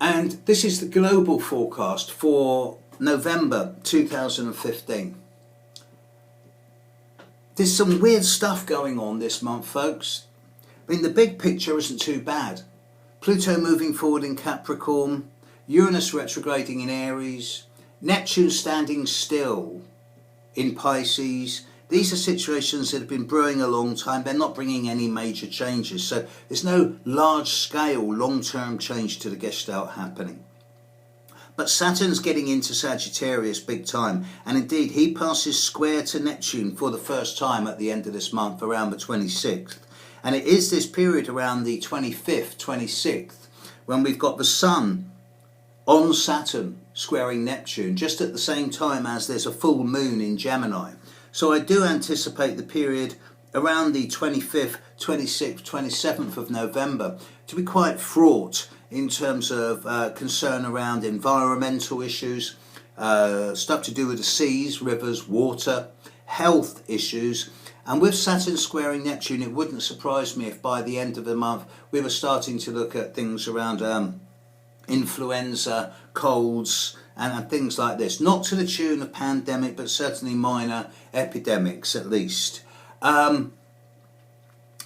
And this is the global forecast for November 2015. There's some weird stuff going on this month, folks. I mean, the big picture isn't too bad. Pluto moving forward in Capricorn, Uranus retrograding in Aries, Neptune standing still in Pisces. These are situations that have been brewing a long time. They're not bringing any major changes. So there's no large-scale, long-term change to the Gestalt happening. But Saturn's getting into Sagittarius big time. And indeed, he passes square to Neptune for the first time at the end of this month, around the 26th. And it is this period around the 25th, 26th, when we've got the Sun on Saturn squaring Neptune, just at the same time as there's a full moon in Gemini. So I do anticipate the period around the 25th, 26th, 27th of November to be quite fraught in terms of concern around environmental issues, stuff to do with the seas, rivers, water, health issues. And with Saturn squaring Neptune, it wouldn't surprise me if by the end of the month we were starting to look at things around influenza, colds, and things like this. Not to the tune of pandemic, but certainly minor epidemics at least.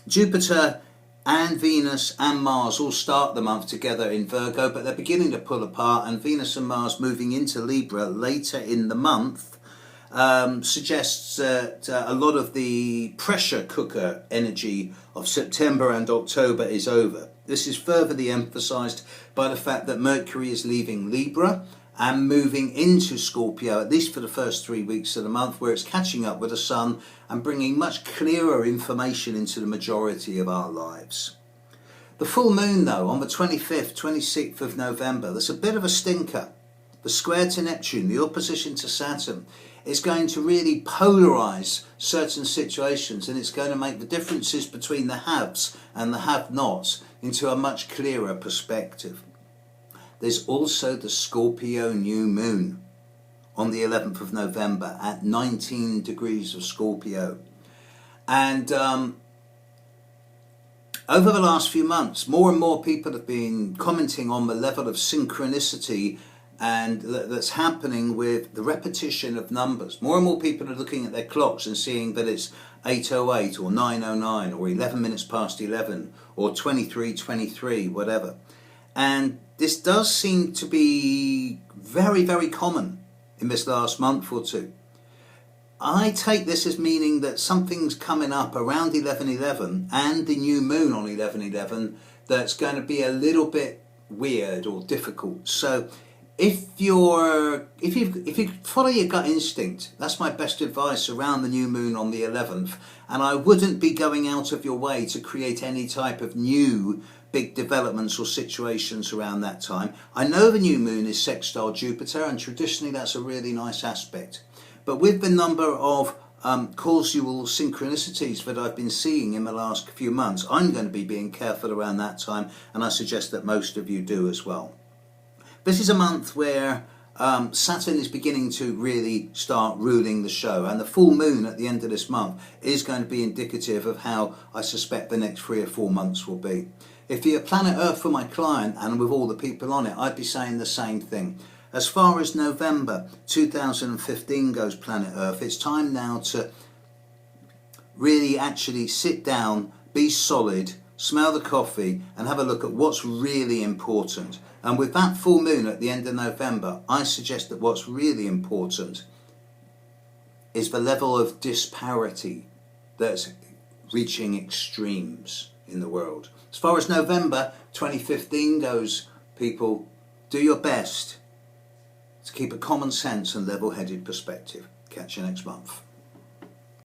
Jupiter and Venus and Mars all start the month together in Virgo, but they're beginning to pull apart, and Venus and Mars moving into Libra later in the month suggests that a lot of the pressure cooker energy of September and October is over. This is further emphasised by the fact that Mercury is leaving Libra and moving into Scorpio, at least for the first 3 weeks of the month, where it's catching up with the Sun and bringing much clearer information into the majority of our lives. The full moon, though, on the 25th, 26th of November, there's a bit of a stinker. The square to Neptune, the opposition to Saturn, is going to really polarise certain situations, and it's going to make the differences between the haves and the have-nots into a much clearer perspective. There's also the Scorpio new moon on the 11th of November at 19 degrees of Scorpio. And over the last few months, more and more people have been commenting on the level of synchronicity and that's happening with the repetition of numbers. More and more people are looking at their clocks and seeing that it's 8:08 or 9:09 or 11 minutes past 11 or 23:23, whatever. And this does seem to be very, very common in this last month or two. I take this as meaning that something's coming up around 11:11 and the new moon on 11:11 that's going to be a little bit weird or difficult. So if you follow your gut instinct, that's my best advice around the new moon on the 11th. And I wouldn't be going out of your way to create any type of new big developments or situations around that time. I know the new moon is sextile Jupiter, and traditionally that's a really nice aspect. But with the number of causal synchronicities that I've been seeing in the last few months, I'm going to be being careful around that time, and I suggest that most of you do as well. This is a month where Saturn is beginning to really start ruling the show, and the full moon at the end of this month is going to be indicative of how I suspect the next 3 or 4 months will be. If you're planet Earth for my client and with all the people on it, I'd be saying the same thing. As far as November 2015 goes, planet Earth, it's time now to really actually sit down, be solid, smell the coffee and have a look at what's really important. And with that full moon at the end of November, I suggest that what's really important is the level of disparity that's reaching extremes in the world. As far as November 2015 goes, people, do your best to keep a common sense and level-headed perspective. Catch you next month.